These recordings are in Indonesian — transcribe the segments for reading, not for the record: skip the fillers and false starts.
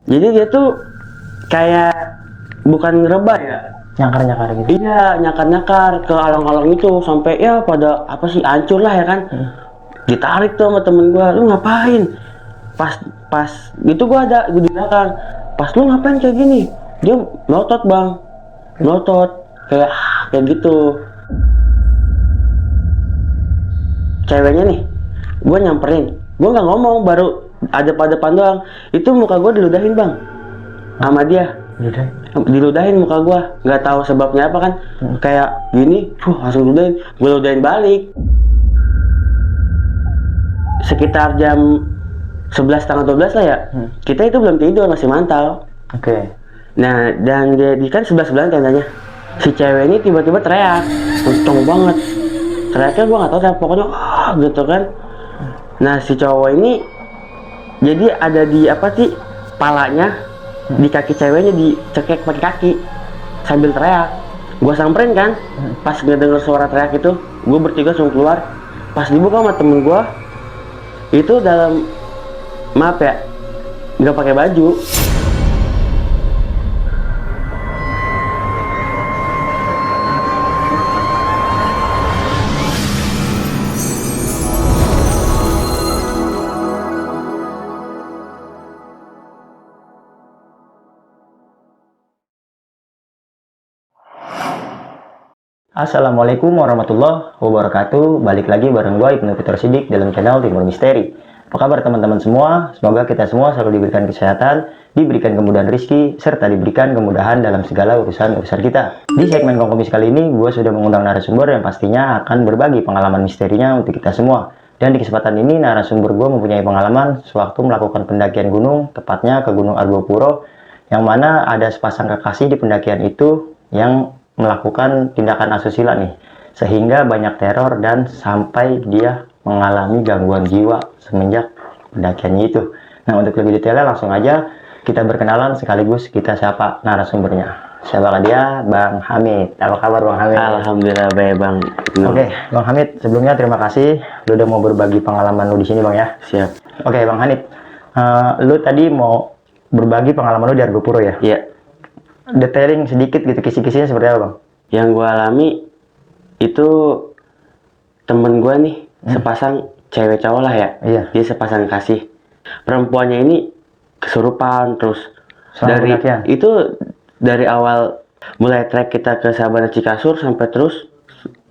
Jadi dia tuh kayak bukan ngerebah ya, Nyakar-nyakar gitu. iya nyakar-nyakar ke alang-alang itu sampai ya pada apa sih hancur lah ya kan. Ditarik tuh sama temen gua, lu ngapain? Pas pas gitu gua di belakang. Pas lu ngapain kayak gini? Dia melotot bang, melotot kayak gitu. Ceweknya nih, gua nyamperin, gua nggak ngomong, baru ada pada depan doang. Itu muka gua diludahin bang, sama dia. Udah. Diludahin muka gua, nggak tahu sebabnya apa kan. Kayak gini, langsung ludahin. Gua ludahin balik. Sekitar jam 11 setengah 12 lah ya. Kita itu belum tidur, masih mantau. Oke. Nah, dan jadi kan sebelah tendanya. Si cewek ini tiba-tiba teriak, kenceng banget. Teriaknya gua nggak tahu, pokoknya gitu kan. Nah, si cowok ini jadi ada di apa sih, palanya di kaki ceweknya dicekek pakai kaki sambil teriak. Gua samperin kan, pas ngedenger suara teriak itu, gua bertiga langsung keluar. Pas dibuka sama temen gua, itu dalam, maaf ya, nggak pakai baju. Assalamualaikum warahmatullahi wabarakatuh. Balik lagi bareng gue Ibnu Fitur Sidik dalam channel Timur Misteri. Apa kabar teman-teman semua? Semoga kita semua selalu diberikan kesehatan, diberikan kemudahan rezeki, serta diberikan kemudahan dalam segala urusan-urusan kita. Di segmen Kongkomis kali ini, gue sudah mengundang narasumber yang pastinya akan berbagi pengalaman misterinya untuk kita semua. Dan di kesempatan ini, narasumber gue mempunyai pengalaman sewaktu melakukan pendakian gunung, tepatnya ke Gunung Argopuro, yang mana ada sepasang kekasih di pendakian itu yang melakukan tindakan asusila nih, sehingga banyak teror dan sampai dia mengalami gangguan jiwa semenjak pendakiannya itu. Nah, untuk lebih detailnya langsung aja kita berkenalan sekaligus kita sapa narasumbernya. Siapa dia? Bang Hamid. Apa kabar Bang Hamid? Alhamdulillah baik bang. Oke, Bang Hamid, sebelumnya terima kasih lu udah mau berbagi pengalaman lu di sini Bang ya. Siap. Oke, Bang Hamid, lu tadi mau berbagi pengalaman lu di Argopuro ya? Iya. Detailing sedikit gitu, kisi-kisinya seperti apa Bang? Yang gua alami itu, temen gua nih sepasang cewek cowok lah ya. Iya. Dia sepasang kasih. Perempuannya ini kesurupan terus. Selama pendakian? Itu dari awal mulai trek kita ke Sabana Cikasur sampai terus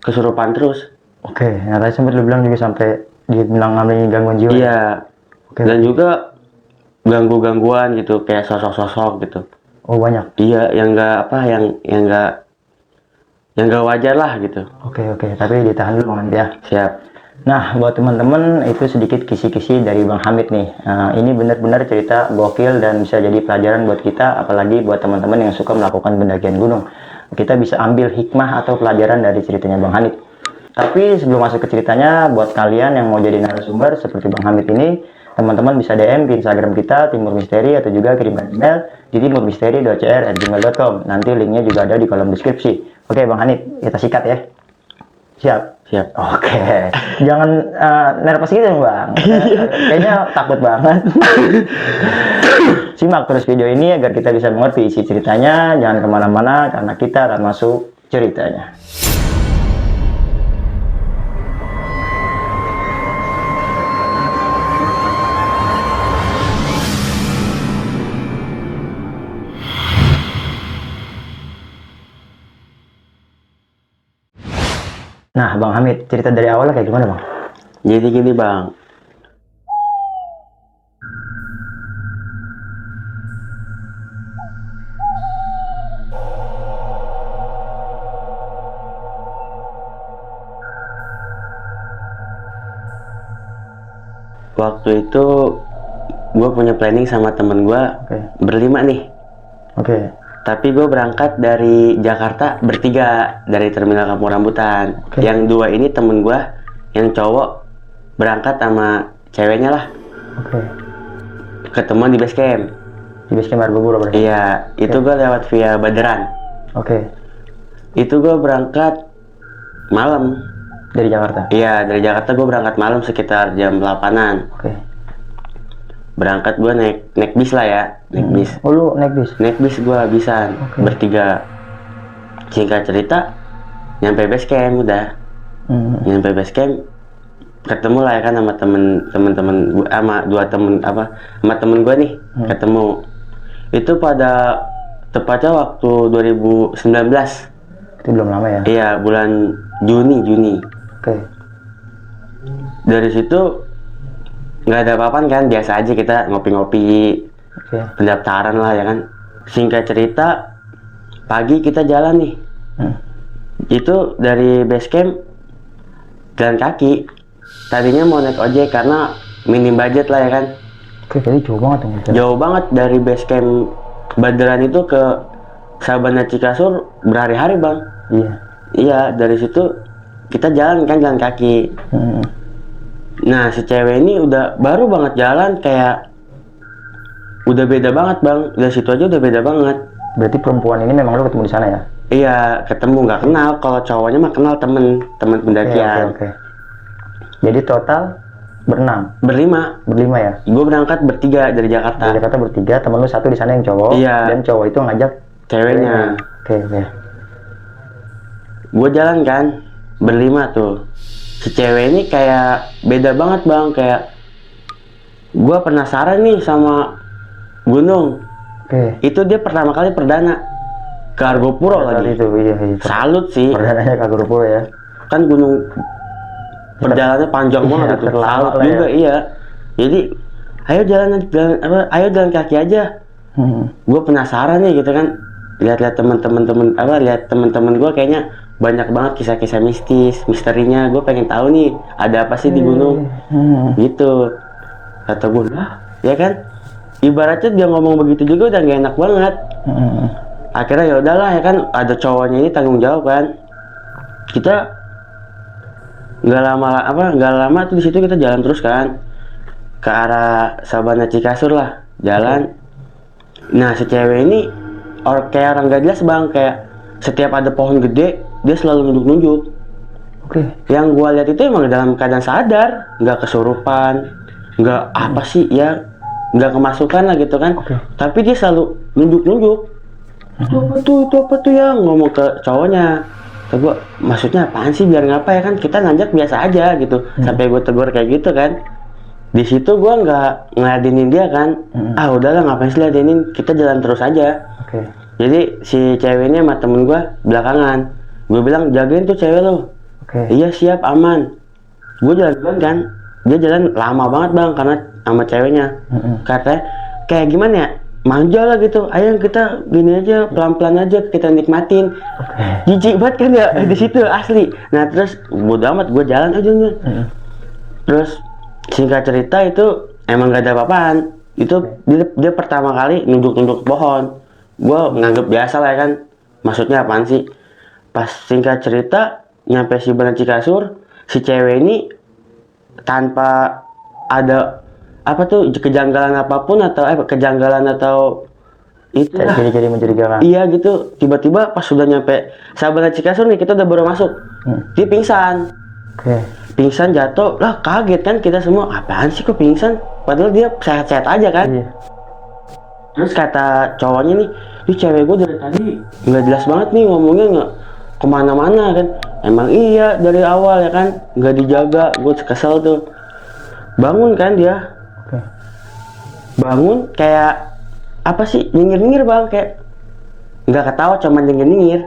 kesurupan terus. Oke, nah tadi sempat lu bilang juga sampai dibilang ngalami gangguan jiwa. Iya. Oke. Dan juga gangguan gitu, kayak sosok-sosok gitu. Oh banyak. Iya, yang enggak apa, yang enggak wajar lah gitu. Oke, tapi ditahan dulu Bang Hamid ya. Siap. Nah, buat teman-teman itu sedikit kisi-kisi dari Bang Hamid nih. Ini benar-benar cerita gokil dan bisa jadi pelajaran buat kita, apalagi buat teman-teman yang suka melakukan pendakian gunung. Kita bisa ambil hikmah atau pelajaran dari ceritanya Bang Hamid. Tapi sebelum masuk ke ceritanya, buat kalian yang mau jadi narasumber seperti Bang Hamid ini, teman-teman bisa DM di Instagram kita Timur Misteri atau juga kirimkan email di timurmisteri.cr@gmail.com. Nanti linknya juga ada di kolom deskripsi. Oke Bang Hamid, kita sikat ya. Siap. Oke. Jangan nervous gitu Bang. Kayaknya takut banget. Simak terus video ini agar kita bisa mengerti isi ceritanya. Jangan kemana-mana karena kita akan masuk ceritanya. Nah, Bang Hamid, cerita dari awalnya kayak gimana, Bang? Jadi gini, Bang. Waktu itu gue punya planning sama temen gue, berlima nih. Oke. Tapi gue berangkat dari Jakarta bertiga dari Terminal Kampung Rambutan. Yang dua ini temen gue, yang cowok berangkat sama ceweknya lah. Ketemuan di base camp. Di base camp Argopuro berarti? Iya, itu gue lewat via Baderan. Itu gue berangkat malam. Dari Jakarta? Iya, dari Jakarta gue berangkat malam sekitar jam 8-an. berangkat gue naik bis lah ya, naik bis. Oh, lu naik bis? Naik bis gue habisan bertiga. Singkat cerita, nyampe base camp udah. Nyampe base camp, ketemu lah ya kan sama temen-temen gue, sama temen gue nih, ketemu. Itu pada tepatnya waktu 2019. Itu belum lama ya? Iya, bulan Juni. Oke. Dari situ nggak ada apa-apaan kan, biasa aja kita ngopi-ngopi, pendaftaran lah ya kan. Singkat cerita, pagi kita jalan nih. Itu dari base camp jalan kaki. Tadinya mau naik ojek karena minim budget lah ya kan. Oke, jadi jauh banget dong. Jauh banget dari base camp Baderan itu ke Sabana Cikasur berhari-hari bang. Iya, dari situ kita jalan kaki. Nah, si cewek ini udah baru banget jalan, kayak udah beda banget bang. Dari situ aja udah beda banget. Berarti perempuan ini memang lu ketemu di sana ya? Iya, ketemu, nggak kenal. Kalau cowoknya mah kenal, temen pendakian. Oke. Jadi total berlima ya? Gue berangkat bertiga dari Jakarta. Dari Jakarta bertiga, temen lu satu di sana yang cowok. Iya. Dan cowok itu ngajak ceweknya. Oke. Gue jalan kan berlima tuh. Si cewek ini kayak beda banget bang, kayak gue penasaran nih sama gunung. Itu dia pertama kali perdana ke Argopuro lagi. Itu, iya. Salut sih. Perdananya ke Argopuro ya. Kan gunung perjalanannya panjang banget itu. Salut juga ya. Iya. Jadi ayo jalan kaki aja. Gue penasaran nih gitu kan. Lihat teman-teman gue kayaknya banyak banget kisah-kisah misterinya. Gue pengen tahu nih ada apa sih di gunung. Gitu. Kata gue, ya kan? Ibaratnya dia ngomong begitu juga udah gak enak banget. Akhirnya ya udahlah ya kan, ada cowoknya ini tanggung jawab kan. Kita nggak lama tuh di situ kita jalan terus kan ke arah Sabana Cikasur lah, jalan. Nah, si cewek ini kayak orang gak jelas bang, kayak setiap ada pohon gede dia selalu nunjuk-nunjuk. Yang gua lihat itu emang dalam keadaan sadar, nggak kesurupan, nggak apa sih ya, nggak kemasukan lah gitu kan. Tapi dia selalu nunjuk-nunjuk. Itu apa tuh ya, ngomong ke cowoknya. Kata gue, maksudnya apaan sih, biar ngapa ya kan, kita nanjak biasa aja gitu. Sampai gue tegur kayak gitu kan. Di situ gue nggak ngeladenin dia kan. Udahlah ngapain sih ladenin, kita jalan terus aja. Jadi si cewek ini sama temen gue belakangan. Gue bilang, jagain tuh cewek lo. Iya siap, aman. Gue jalan kan, dia jalan lama banget bang karena sama ceweknya. Katanya kayak gimana ya, manja lah gitu. Ayo kita gini aja, pelan-pelan aja kita nikmatin. Jijik banget kan ya di situ asli. Nah terus bodo amat, gue jalan aja nih. Terus singkat cerita itu emang gak ada apa-apaan. Itu dia pertama kali nunduk-nunduk pohon. Gue nganggep biasa lah ya kan. Maksudnya apaan sih? Pas singkat cerita nyampe Sabana Cikasur, si cewek ini tanpa ada apa tuh kejanggalan apapun atau kejanggalan atau itu jadi mencurigakan. Iya gitu, tiba-tiba pas sudah nyampe Sabana Cikasur nih, kita udah baru masuk, dia pingsan. Pingsan, jatuh lah, kaget kan kita semua, apaan sih kok pingsan, padahal dia sehat-sehat aja kan. Terus kata cowoknya nih, cewek gue dari tadi nggak jelas banget nih ngomongnya, nggak kemana-mana kan. Emang iya dari awal ya kan, nggak dijaga. Gue kesel tuh. Bangun kan dia, bangun kayak apa sih, nyengir-nyengir bang, kayak nggak ketawa, cuma nyengir-nyengir.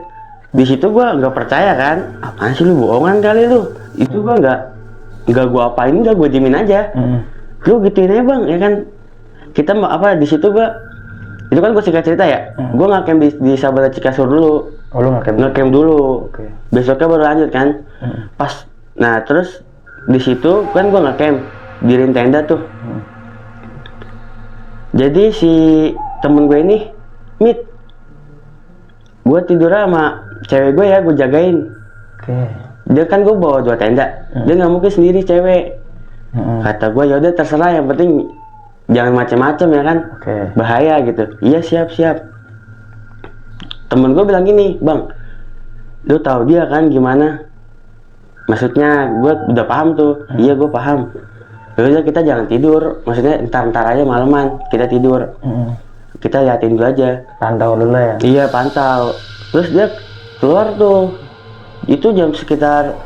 Di situ gue nggak percaya kan, apaan sih lu, bohongan kali lu. Itu gue nggak gue apain, nggak gue diemin aja. Lu gituin aja bang, ya kan. Kita di situ gue, itu kan gue singkat cerita ya, gue ngecamp di Sabana Cikasur dulu. Lu ngecamp dulu. Besoknya baru lanjut kan. Nah terus di situ kan gue ngecamp, diriin tenda tuh. Jadi si temen gue ini, gue tidur sama cewek gue ya, gue jagain. Dia kan gue bawa 2 tenda, dia nggak mungkin sendiri cewek. Kata gue ya udah terserah, yang penting jangan macam-macam ya kan, bahaya gitu. Iya siap. Temen gue bilang gini, bang, lu tahu dia kan gimana? Maksudnya gue udah paham tuh. Iya gue paham. Yaudah kita jangan tidur, maksudnya ntar aja malaman kita tidur. Kita liatin dulu aja. Pantau dulu ya. Iya pantau. Terus dia keluar tuh, itu sekitar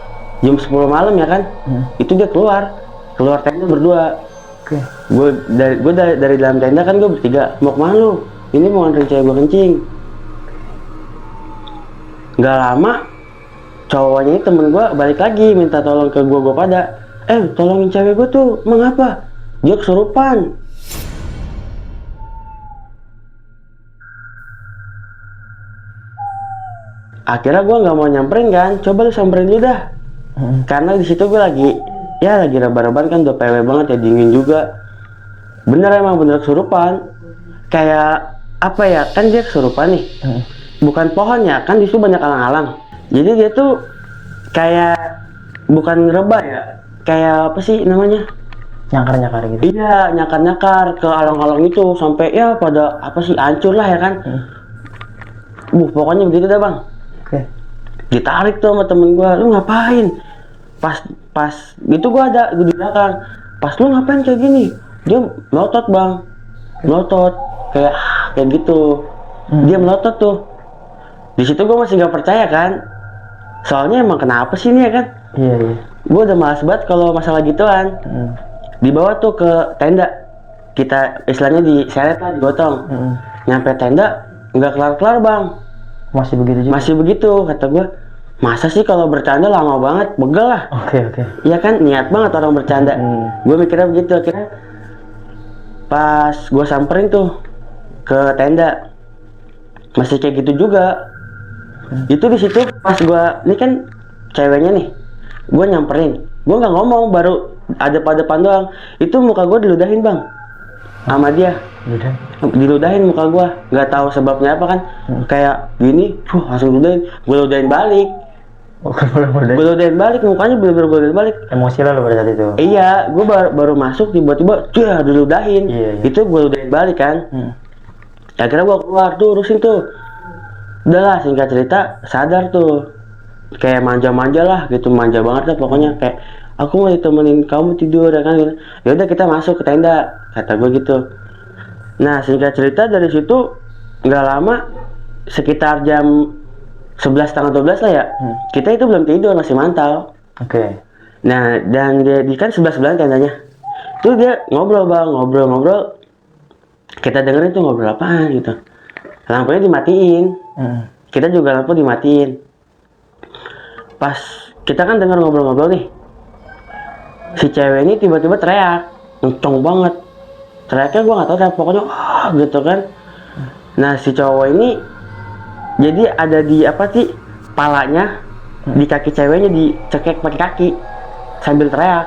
jam 10 malam ya kan. Itu dia keluar tenda berdua. Oke. Gue dari dalam tenda kan, gue bertiga, mau kemana lu? Ini mau nganterin cewek gue kencing. Nggak lama cowoknya ini temen gue balik lagi minta tolong ke gue pada, tolongin cewek gue tuh, emang apa? Dia kesurupan. Akhirnya gue nggak mau nyamperin kan, coba lu samperin dulu dah. Karena di situ gue lagi rebahan kan, udah PW banget ya, dingin juga. Emang bener kesurupan. Kayak apa ya, kan dia kesurupan nih. Bukan pohon ya, kan di situ banyak alang-alang. Jadi dia tuh kayak bukan rebah ya, kayak apa sih namanya? Nyakar-nyakar gitu. Iya, nyakar-nyakar ke alang-alang itu sampai ya pada apa sih, hancur lah ya kan. Pokoknya begitu dah bang. Oke. Ditarik tuh sama temen gua, lu ngapain? Pas gitu gua di belakang. Pas lu ngapain kayak gini? Dia melotot bang, melotot kayak gitu. Dia melotot tuh. Di situ gua masih nggak percaya kan. Soalnya emang kenapa sih ini ya kan? Iya. Gua udah malas banget kalau masalah gituan. Dibawa tuh ke tenda. Kita istilahnya diseret lah, digotong. Nyampe tenda nggak kelar-kelar bang. Masih begitu juga? Masih begitu, kata gue. Masa sih kalau bercanda lama banget, begel lah. Oke. Iya kan, niat banget orang bercanda. Gue mikirnya begitu. Akhirnya pas gue samperin tuh ke tenda, masih kayak gitu juga. Itu di situ pas gue, ini kan ceweknya nih, gue nyamperin. Gue nggak ngomong, baru ada pada depan doang. Itu muka gue diludahin bang, sama dia. Diludahin muka gua, nggak tahu sebabnya apa kan. Kayak gini, langsung ludahin. Gue ludahin balik. Gue ludahin balik, mukanya bener-bener gue ludahin balik. Emosi lah lo pada saat itu. Iya, gue baru masuk tiba-tiba diludahin. Iya. Itu gue ludahin balik kan. Akhirnya gue keluar tuh, urusin tuh. Udahlah, singkat cerita sadar tuh. Kayak manja-manja lah gitu, manja banget lah pokoknya. Kayak aku mau ditemenin kamu tidur ya kan. Ya udah kita masuk ke tenda, kata gue gitu. Nah singkat cerita dari situ nggak lama, sekitar jam 11:30 lah ya, kita itu belum tidur, masih mantau. Oke. Nah dan dia kan sebelah tendanya, tuh dia ngobrol bang, ngobrol. Kita dengerin tuh ngobrol apaan gitu. Lampunya dimatiin, kita juga lampu dimatiin. Pas kita kan denger ngobrol-ngobrol nih, si cewek ini tiba-tiba teriak, kenceng banget. Teriaknya gue nggak tahu kan, pokoknya gitu kan. Nah si cowok ini jadi ada di apa sih, palanya di kaki ceweknya dicekek pakai kaki sambil teriak.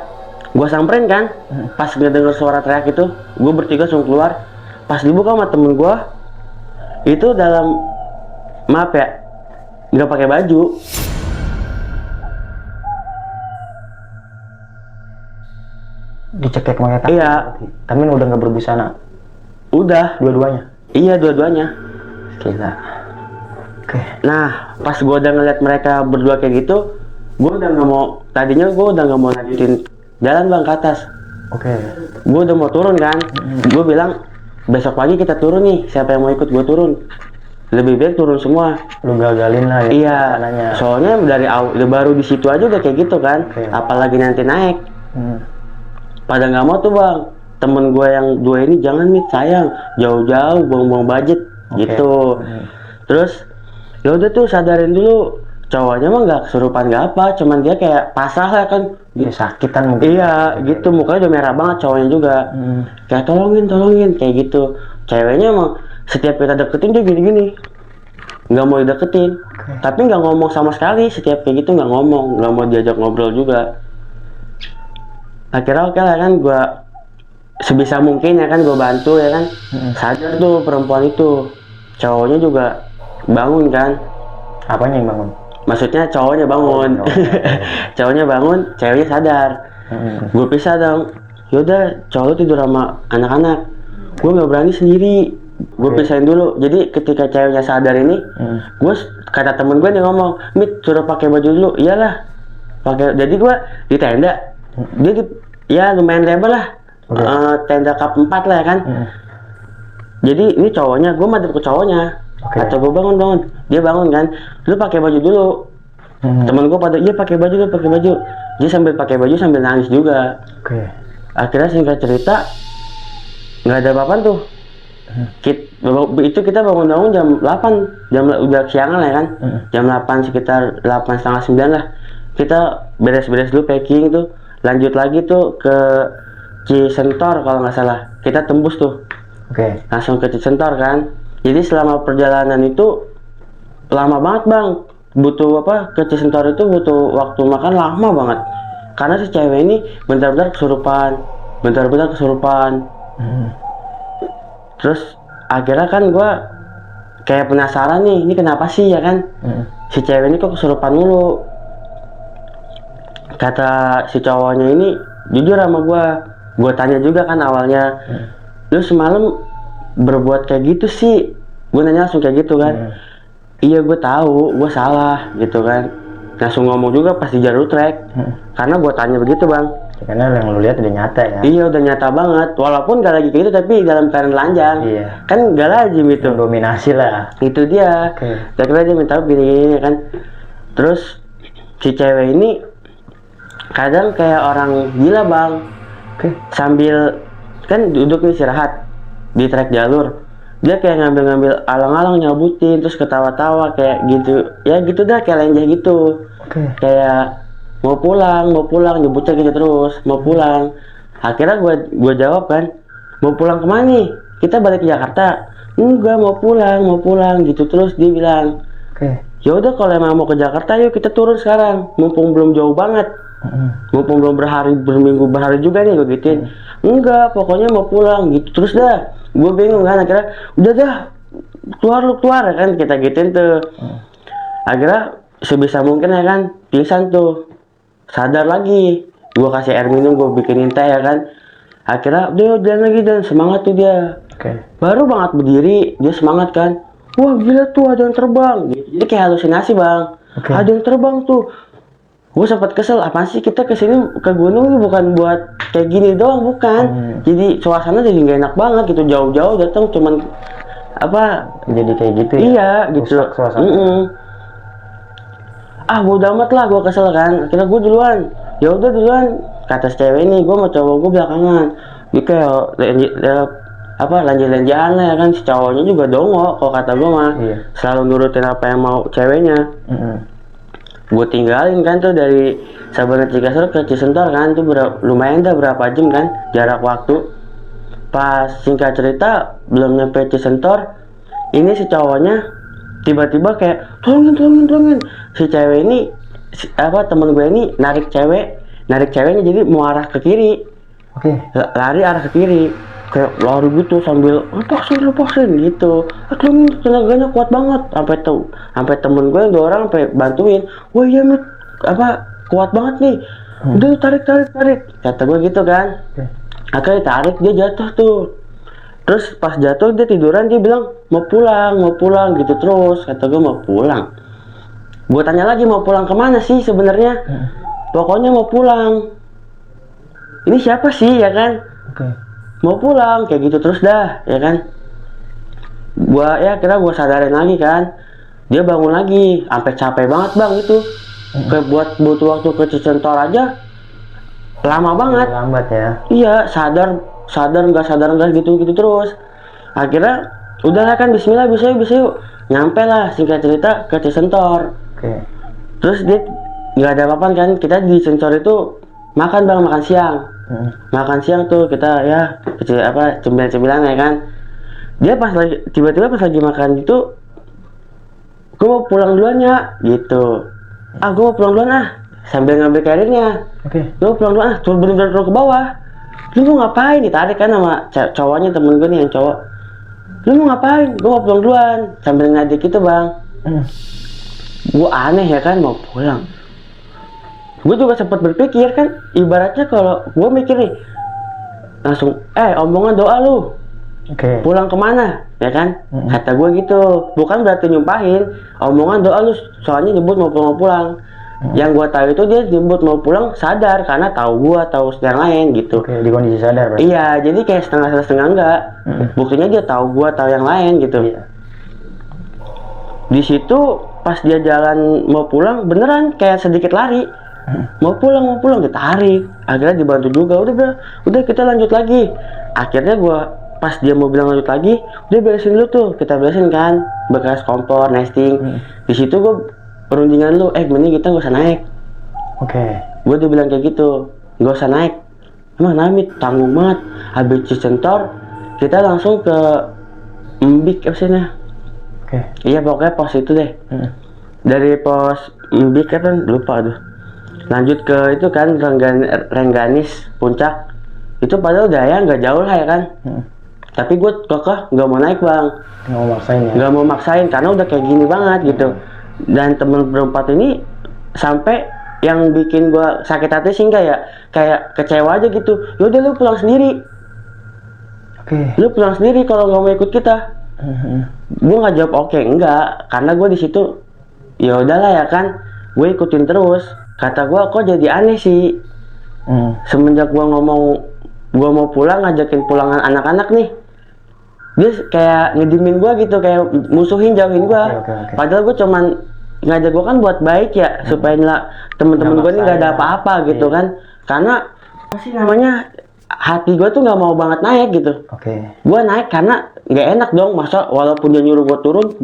Gue samperin kan, pas ngedenger suara teriak itu, gue bertiga langsung keluar. Pas dibuka sama temen gue, itu dalam, maaf ya, nggak pakai baju. Dicekek pakai kaki? Iya. Tapi udah nggak berbusana? Udah. Dua-duanya? Iya, dua-duanya. Gila. Oke. Nah, pas gue udah ngeliat mereka berdua kayak gitu, gue udah nggak mau, tadinya gue udah nggak mau lanjutin jalan bang ke atas. Oke. Gue udah mau turun kan, gue bilang besok pagi kita turun nih, siapa yang mau ikut gue turun. Lebih baik turun semua. Lu gagalin lah ya. Iya, rencananya. soalnya dari awal, baru di situ aja udah kayak gitu kan. Oke. Apalagi nanti naik. Pada nggak mau tuh bang. Temen gue yang dua ini, jangan mit sayang, jauh-jauh buang-buang budget. Oke. Gitu. Terus ya udah tuh sadarin dulu, cowoknya mah nggak kesurupan nggak apa, cuman dia kayak pasrah lah kan. Dia sakitan mungkin. Iya gitu, mukanya udah merah banget cowoknya juga. Kayak tolongin kayak gitu. Ceweknya emang setiap kita deketin dia gini-gini, nggak mau dideketin. Tapi nggak ngomong sama sekali, setiap kayak gitu nggak ngomong, nggak mau diajak ngobrol juga. Akhirnya oke lah kan, gue sebisa mungkin ya kan gue bantu ya kan. Sadar tuh perempuan itu, cowoknya juga bangun kan. Apanya yang bangun? Maksudnya cowoknya bangun. Cowoknya bangun, ceweknya sadar. Gue pisah dong. Yaudah, cowok lu tidur sama anak-anak, gue nggak berani sendiri. Gue pisahin dulu. Jadi ketika ceweknya sadar ini, gue kata temen gue nih ngomong, mit suruh pakai baju dulu. Iyalah, pakai. Jadi gue di tenda, dia ya lumayan lebar lah. Oke. Tenda kap 4 lah ya kan. Jadi ini cowoknya, gue madep ke cowoknya. Oke. Kata gue bangun, dia bangun kan, lu pakai baju dulu. Temen gue pada, iya pakai baju, dia sambil pakai baju sambil nangis juga. Oke. Akhirnya singkat cerita nggak ada apa-apa tuh. Itu kita bangun jam 8, udah siangan lah ya kan. Jam 8 sekitar 8 setengah 9 lah. Kita beres-beres dulu packing tuh, lanjut lagi tuh ke Cisentor kalau nggak salah. Kita tembus tuh, Oke. langsung ke Cisentor kan. Jadi selama perjalanan itu lama banget bang. Butuh apa, ke Cisentor itu butuh waktu makan lama banget. Karena si cewek ini bentar-bentar kesurupan. Terus akhirnya kan gue kayak penasaran nih, ini kenapa sih ya kan? Si cewek ini kok kesurupan mulu. Kata si cowoknya ini jujur sama gue tanya juga kan awalnya, lu semalam berbuat kayak gitu sih? Gue nanya langsung kayak gitu kan. Iya gue tahu, gue salah gitu kan. Langsung ngomong juga pas di jalur trek. Karena gue tanya begitu bang. Karena yang lu lihat udah nyata ya. Iya udah nyata banget. Walaupun gak lagi kayak gitu tapi dalam keadaan telanjang. Iya. Kan gak lazim itu. Dominasi lah. Itu dia. Akhirnya dia minta gini kan. Terus si cewek ini kadang kayak orang gila bang. Sambil kan duduk nih istirahat di trek jalur. Dia kayak ngambil alang-alang nyabutin terus ketawa-tawa kayak gitu. Ya gitu dah kayak lenjah gitu. Kayak mau pulang nyebutnya gitu terus mau pulang. Akhirnya gue jawab kan, mau pulang kemana nih? Kita balik ke Jakarta. Enggak, mau pulang gitu terus. Dia bilang ya udah kalau emang mau ke Jakarta yuk kita turun sekarang, mumpung belum jauh banget, mumpung belum berminggu berhari juga nih gue gituin. Enggak, pokoknya mau pulang gitu terus dah. Gue bingung kan, akhirnya udah dah keluar ya kan, kita gituin tuh. Akhirnya sebisa mungkin ya kan pingsan tuh, sadar lagi. Gue kasih air minum, gue bikinin teh ya kan. Akhirnya dia jalan lagi dan semangat tuh dia. Baru banget berdiri dia semangat kan. Wah gila tuh ada yang terbang gitu. Jadi kayak halusinasi bang. Ada yang terbang tuh. Gue sempat kesel, apaan sih kita kesini ke gunung ini bukan buat kayak gini doang, bukan. Jadi suasana jadi gak enak banget gitu, jauh-jauh datang cuman apa jadi kayak gitu ya. Iya gitu. Rusak suasana. Bodo amat lah, gue kesel kan. Akhirnya gue duluan. Ya udah duluan, kata si cewek ini, gue mau cowok gue belakangan. Dia kayak lanjut-lanjutan lah ya kan. Si cowoknya juga dongo, kalau kata gue mah. Selalu nurutin apa yang mau ceweknya. Gue tinggalin kan tuh dari Sabana Cikasur ke Cisentor kan tuh lumayan dah berapa jam kan jarak waktu. Pas singkat cerita belum nyampe Cisentor, ini si cowoknya tiba-tiba kayak tolongin. Si cewek ini temen gue ini narik ceweknya jadi mau arah ke kiri. Lari arah ke kiri. Kayak lari gitu sambil lepasin gitu. Tenaganya kuat banget sampai temen gue yang 2 orang sampai bantuin. Wah iya mit kuat banget nih. Udah tarik. Kata gue gitu kan. Akhirnya tarik dia jatuh tuh. Terus pas jatuh dia tiduran, dia bilang mau pulang gitu terus. Kata gue mau pulang. Gue tanya lagi mau pulang kemana sih sebenarnya? Pokoknya mau pulang. Ini siapa sih ya kan? Mau pulang kayak gitu terus dah ya kan. Kira gue sadarin lagi kan. Dia bangun lagi sampai capek banget bang itu. Kayak butuh waktu ke Cisentor aja lama banget. Lambat ya. Iya, sadar nggak gitu terus. Akhirnya udahlah kan bismillah bisa yuk. Nyampe lah singkat cerita ke Cisentor. Terus dia nggak ada apa-apa kan, kita di Cisentor itu makan siang. Makan siang tuh kita ya cemilan ya kan. Dia tiba-tiba pas lagi makan itu, gue mau pulang duluan ya gitu. Gue mau pulang duluan sambil ngambil karirnya. Gue mau pulang duluan turun ke bawah. Lu mau ngapain? Ditarik kan sama cowoknya, temen gue nih yang cowok. Lu mau ngapain? Gue mau pulang duluan sambil ngadik gitu bang. Gue aneh ya kan mau pulang. Gue juga sempat berpikir kan, ibaratnya kalau gue mikir nih langsung omongan doa lu. Pulang kemana ya kan? Kata gue gitu. Bukan berarti nyumpahin, omongan doa lu soalnya nyebut mau pulang. Yang gua tahu itu dia jemput mau pulang sadar karena tahu gua tahu yang lain gitu. Oke, di kondisi sadar berarti. Iya, jadi kayak setengah enggak. Buktinya dia tahu gua tahu yang lain gitu. Iya. Di situ pas dia jalan mau pulang beneran kayak sedikit lari. Mau pulang ditarik. Akhirnya dibantu juga. Udah kita lanjut lagi. Akhirnya gua pas dia mau bilang lanjut lagi, udah beresin dulu tuh. Kita beresin kan bekas kompor, nesting. Di situ gua perundingan lu, mending kita gak usah naik. Oke. Gue udah bilang kayak gitu, gak usah naik. Emang namit tanggung banget. Habis Cisentor, kita langsung ke Mbik apa. Oke. Iya pokoknya pos itu deh. Dari pos Mbik kan lupa tuh. Lanjut ke itu kan Rengganis Puncak. Itu padahal udah ya nggak jauh lah ya kan. Tapi gue kekeh nggak mau naik bang. Nggak mau maksain ya? Nggak mau maksain karena udah kayak gini banget gitu. Dan temen berempat ini sampai yang bikin gua sakit hati sih enggak ya, kayak kecewa aja gitu. Yaudah lu pulang sendiri. Oke. Lu pulang sendiri kalau nggak mau ikut kita. Gua nggak jawab oke, enggak, karena gua di situ ya udahlah ya kan, gue ikutin terus. Kata gua kok jadi aneh sih. Semenjak gua ngomong gua mau pulang, ngajakin pulangan anak-anak nih, dia kayak ngedimin gua gitu, kayak musuhin, jauhin gua. Oke. Padahal gua cuman ngajak gua kan buat baik ya, supaya temen-temen gua ini nggak ada apa-apa gitu kan. Karena apa sih namanya, hati gua tuh nggak mau banget naik gitu. Oke. Gua naik karena nggak enak dong, masa walaupun dia nyuruh gua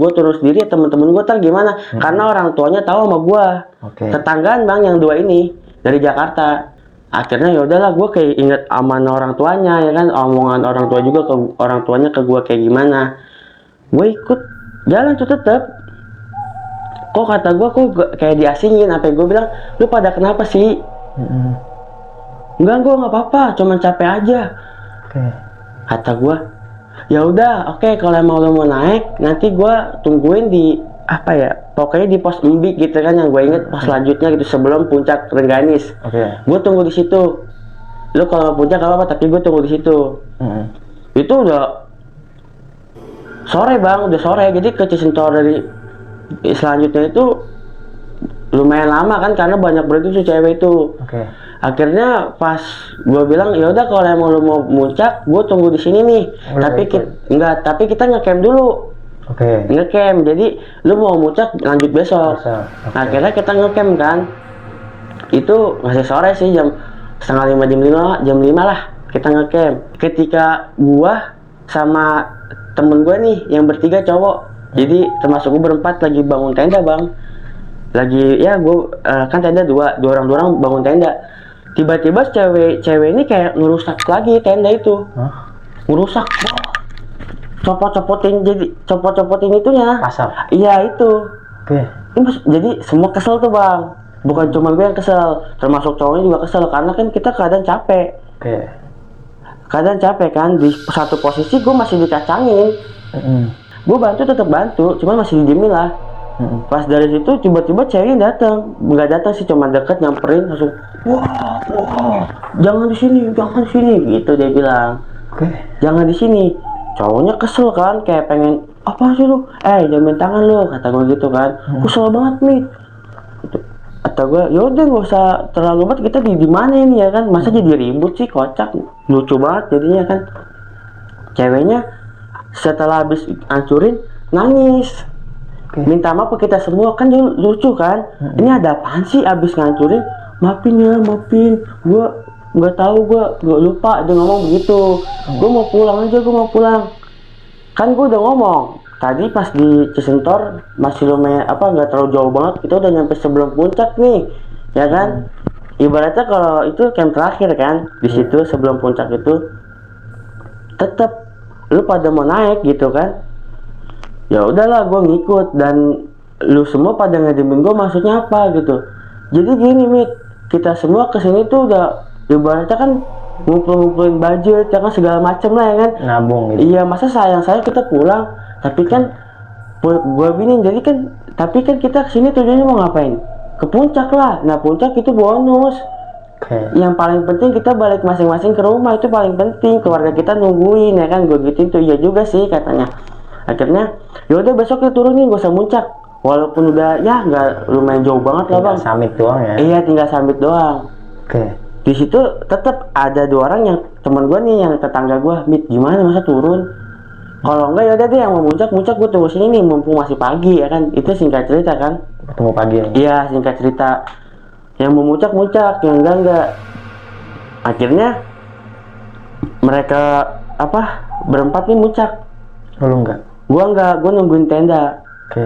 turun sendiri, temen-temen gua ntar gimana? Karena orang tuanya tahu sama gua. Oke. Tetanggaan bang yang dua ini dari Jakarta. Akhirnya ya udahlah, gue kayak inget amanah orang tuanya ya kan, omongan orang tua juga ke orang tuanya ke gue kayak gimana. Gue ikut jalan tuh tetep. Kok kata gue kayak diasingin, sampai gue bilang lu pada kenapa sih? Enggak, gue nggak apa-apa, cuman capek aja. Oke. Kata gue ya udah oke, kalau emang lu mau naik nanti gue tungguin di apa ya, pokoknya di pos Mbik gitu kan, yang gue inget pos selanjutnya gitu sebelum puncak Rengganis. Oke. Gue tunggu di situ. Lu kalau puncak gak apa-apa, tapi gue tunggu di situ. Itu udah sore bang, udah sore. Jadi ke Cisentor dari selanjutnya itu lumayan lama kan, karena banyak berarti tuh cewek itu. Oke. Akhirnya pas gue bilang ya udah kalau emang lu mau muncak, gue tunggu di sini nih. Tapi kita ngecamp dulu. Oke. Ngecamp, jadi lu mau muncak lanjut besok. Oke. Akhirnya kita ngecamp kan. Itu masih sore sih, jam setengah 5, jam 5 lah kita ngecamp. Ketika gua sama temen gua nih yang bertiga cowok, jadi termasuk gua berempat lagi bangun tenda bang. Lagi ya gua kan tenda dua orang bangun tenda. Tiba-tiba cewek ini kayak ngerusak lagi tenda itu. Ngerusak. Copot-copotin itunya. Pasal. Iya itu. Oke. Jadi semua kesel tuh bang. Bukan cuma gue yang kesel, termasuk cowoknya juga kesel karena kan kita keadaan capek. Oke. Keadaan capek kan, di satu posisi gue masih dikacangin. Gue tetap bantu, cuma masih didiemin lah. Pas dari situ tiba-tiba ceweknya nggak datang sih, cuma deket nyamperin langsung, wah, jangan di sini gitu dia bilang. Oke. Jangan di sini. Cowoknya kesel kan, kayak pengen apa sih lu? Jamin tangan lu, kata gue gitu kan. Kesel banget nih. Kata gue, yaudah nggak usah terlalu banget, kita di mana ini ya kan? Masa jadi ribut sih, kocak, lucu banget jadinya kan. Ceweknya setelah habis hancurin nangis. Minta maaf ke kita semua kan, dia lucu kan. Ini ada apaan sih abis ngancurin? Maafin, gue nggak tahu, gue lupa, dia ngomong begitu. Gue mau pulang. Kan gue udah ngomong tadi pas di Cisentor masih lumayan nggak terlalu jauh banget, kita udah nyampe sebelum puncak nih ya kan. Ibaratnya kalau itu camp terakhir kan, di situ sebelum puncak itu tetap lu pada mau naik gitu kan. Ya udahlah, gue ngikut, dan lu semua pada ngedimin gue, maksudnya apa gitu. Jadi gini Mit, kita semua kesini tuh udah ibaratnya kan ngumpulin budget ya kan, segala macem lah ya kan, Nabung gitu. Iya, masa sayang kita pulang, tapi kan gue binin, jadi kan tapi kan kita kesini tujuannya mau ngapain? Ke puncak lah. Nah puncak itu bonus. Yang paling penting kita balik masing-masing ke rumah, itu paling penting. Keluarga kita nungguin ya kan, gue gituin tuh. Iya juga sih katanya. Akhirnya yaudah besok kita turunin, gak usah muncak. walaupun udah ya nggak lumayan jauh banget lah Tinggal bang. summit doang ya. Iya tinggal summit doang. Oke. Di situ tetap ada 2 orang yang teman gue nih, yang tetangga gue, Mit gimana masa turun? Kalau enggak ya udah deh yang mau muncak gue tunggu sini nih mumpung masih pagi ya kan. Itu singkat cerita kan. Ketemu pagi nih. Iya singkat cerita. Yang mau muncak, yang enggak. Akhirnya mereka berempat nih muncak. Oh, lu enggak? Gua enggak, gua nungguin tenda. Oke.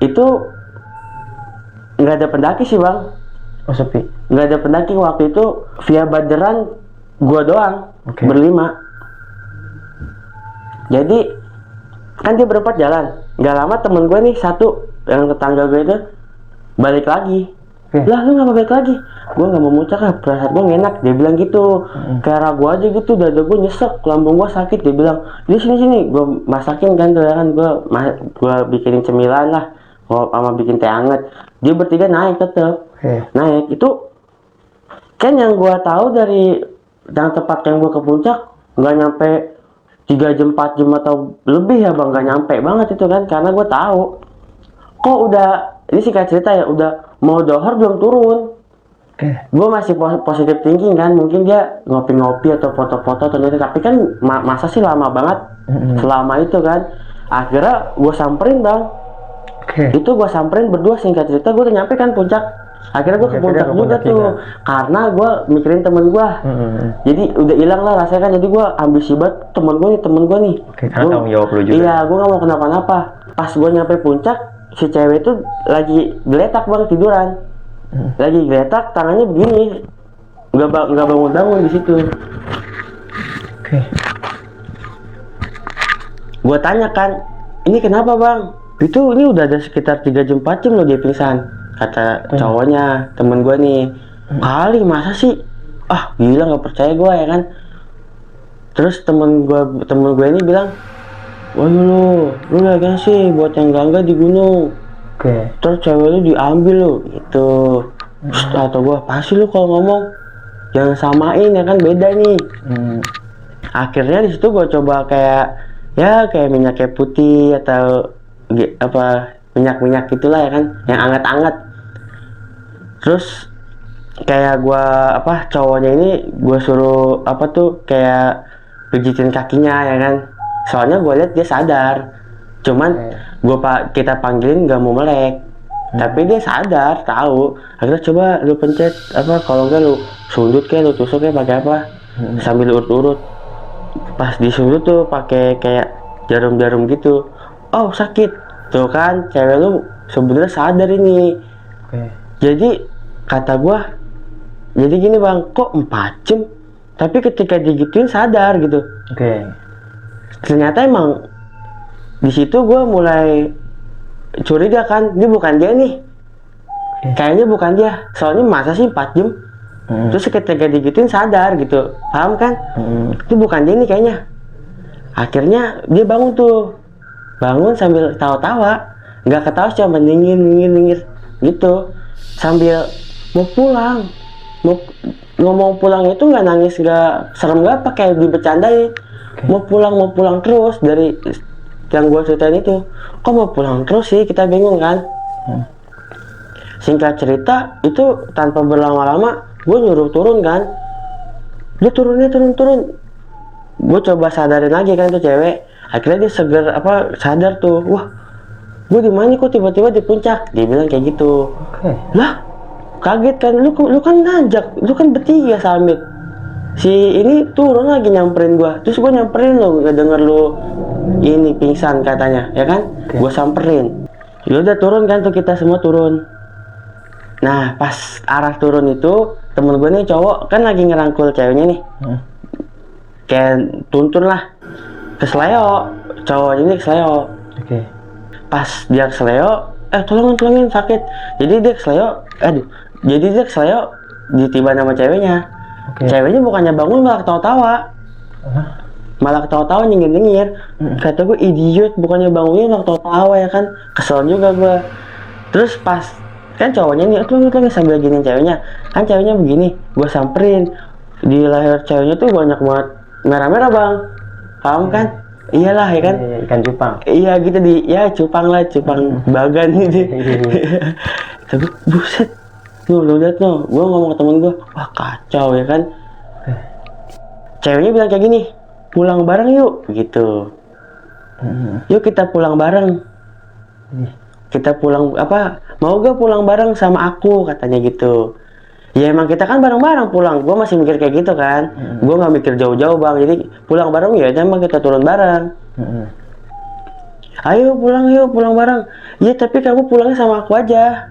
Itu nggak ada pendaki sih bang. Oh, sepi. Nggak ada pendaki waktu itu, via Baderan gua doang. Oke. Berlima. Jadi kan dia berempat jalan. Nggak lama temen gue nih satu yang tetangga gue itu balik lagi. Lah lu nggak mau balik lagi? Gue nggak mau muncak lah, perasaan gue nggak enak. Dia bilang gitu. Kayak gue aja gitu, dada gue nyesek, lambung gue sakit. Dia bilang, di sini gue masakin kan, gue bikinin cemilan lah, sama bikin teh hangat. Dia bertiga naik tetep. Naik itu kan yang gue tahu dari yang tempat yang gue ke puncak nggak nyampe 3 jam 4 jam atau lebih ya bang, nggak nyampe banget itu kan, karena gue tahu kok udah, ini singkat cerita ya, udah mau dohor belum turun. Gue masih positif thinking kan, mungkin dia ngopi-ngopi atau foto-foto ternyata, tapi kan masa sih lama banget selama itu kan. Akhirnya gue samperin bang. Itu gue samperin berdua, singkat cerita gue udah nyampe kan puncak. Akhirnya gue ke puncak juga tuh, karena gue mikirin temen gue. Jadi udah hilang lah rasanya kan, jadi gue ambisi banget temen gue nih. Karena tanggung jawab lu juga. Iya, gue gak mau kenapa-napa. Pas gue nyampe puncak, si cewek itu lagi geletak bang, tiduran. Lagi geletak, tangannya begini, nggak bangun di situ. Gue tanya kan, ini kenapa bang? Ini udah ada sekitar 3 jam 4 jam loh dia pingsan, kata cowoknya, temen gue nih. Kali masa sih? Ah gila, nggak percaya gue ya kan. Terus temen gue ini bilang, wah lu lagi sih buat yang enggak di gunung. Terus cewek lu diambil lu gitu. Atau gua pasti lu kalau ngomong jangan samain ya kan, beda nih. Akhirnya di situ gua coba kayak minyak kayak putih atau minyak gitulah ya kan, yang anget-anget. Terus kayak gua cowoknya ini gua suruh kayak pijitin kakinya ya kan. Soalnya gue lihat dia sadar, cuman kita panggilin gak mau melek, tapi dia sadar, tahu. Akhirnya coba lu pencet kalau enggak lu sundut kayak, lu tusuk kayak pakai apa, sambil urut-urut. Pas disundut tuh pakai kayak jarum-jarum gitu, oh sakit tuh kan, cewek lu sebenarnya sadar ini. Jadi kata gue, jadi gini bang, kok 4 jam tapi ketika digituin sadar gitu. Ternyata emang di situ gue mulai curiga kan, ini bukan dia nih, kayaknya bukan dia, soalnya masa sih 4 jam. Terus ketika digituin sadar gitu, paham kan? Itu bukan dia nih kayaknya. Akhirnya dia bangun sambil tawa-tawa, nggak ketawa, cuma nyengir gitu, sambil mau pulang, ngomong pulang itu nggak nangis, nggak serem, nggak pakai dibercandain. Mau pulang terus dari yang gue ceritain itu. Kok mau pulang terus sih, kita bingung kan. Singkat cerita itu tanpa berlama-lama gue nyuruh turun kan. Dia turun. Gue coba sadarin lagi kan tuh cewek. Akhirnya dia sadar tuh. Wah, gue di mana kok tiba-tiba di puncak. Dia bilang kayak gitu. Lah kaget kan, lu kan nanjak, lu kan bertiga summit. Si ini turun lagi nyamperin gua, terus gua nyamperin lo, nggak denger lu ini pingsan katanya, ya kan? Gua samperin, ya udah turun kan tuh, kita semua turun. Nah pas arah turun itu temen gue nih cowok kan lagi ngerangkul ceweknya nih, kayak tuntun lah ke seleo, cowok ini ke seleo. Pas dia ke seleo, tolongin sakit. Jadi dia ke seleo, ditiba nama ceweknya. Ceweknya bukannya bangun malah ketawa-tawa, nyengir. Kata gue, idiot, bukannya bangunnya malah ketawa-tawa ya kan. Kesel juga gue. Terus pas kan cowoknya nih lagi sambil giniin ceweknya, kan ceweknya begini, gue samperin. Di leher ceweknya tuh banyak banget merah-merah bang, paham kan? iyalah ya kan. Ikan cupang. Iya gitu ya cupang lah, cupang bagan gitu. Tapi buset, lu lihat no, gue ngomong ke temen gue, wah kacau ya kan. Ceweknya bilang kayak gini, pulang bareng yuk gitu. Yuk kita pulang bareng. Kita pulang apa? Mau gak pulang bareng sama aku katanya gitu. Ya emang kita kan bareng-bareng pulang. Gue masih mikir kayak gitu kan. Gue nggak mikir jauh-jauh bang. Jadi pulang bareng ya, emang kita turun bareng. Ayo pulang yuk, pulang bareng. Iya tapi kamu pulangnya sama aku aja.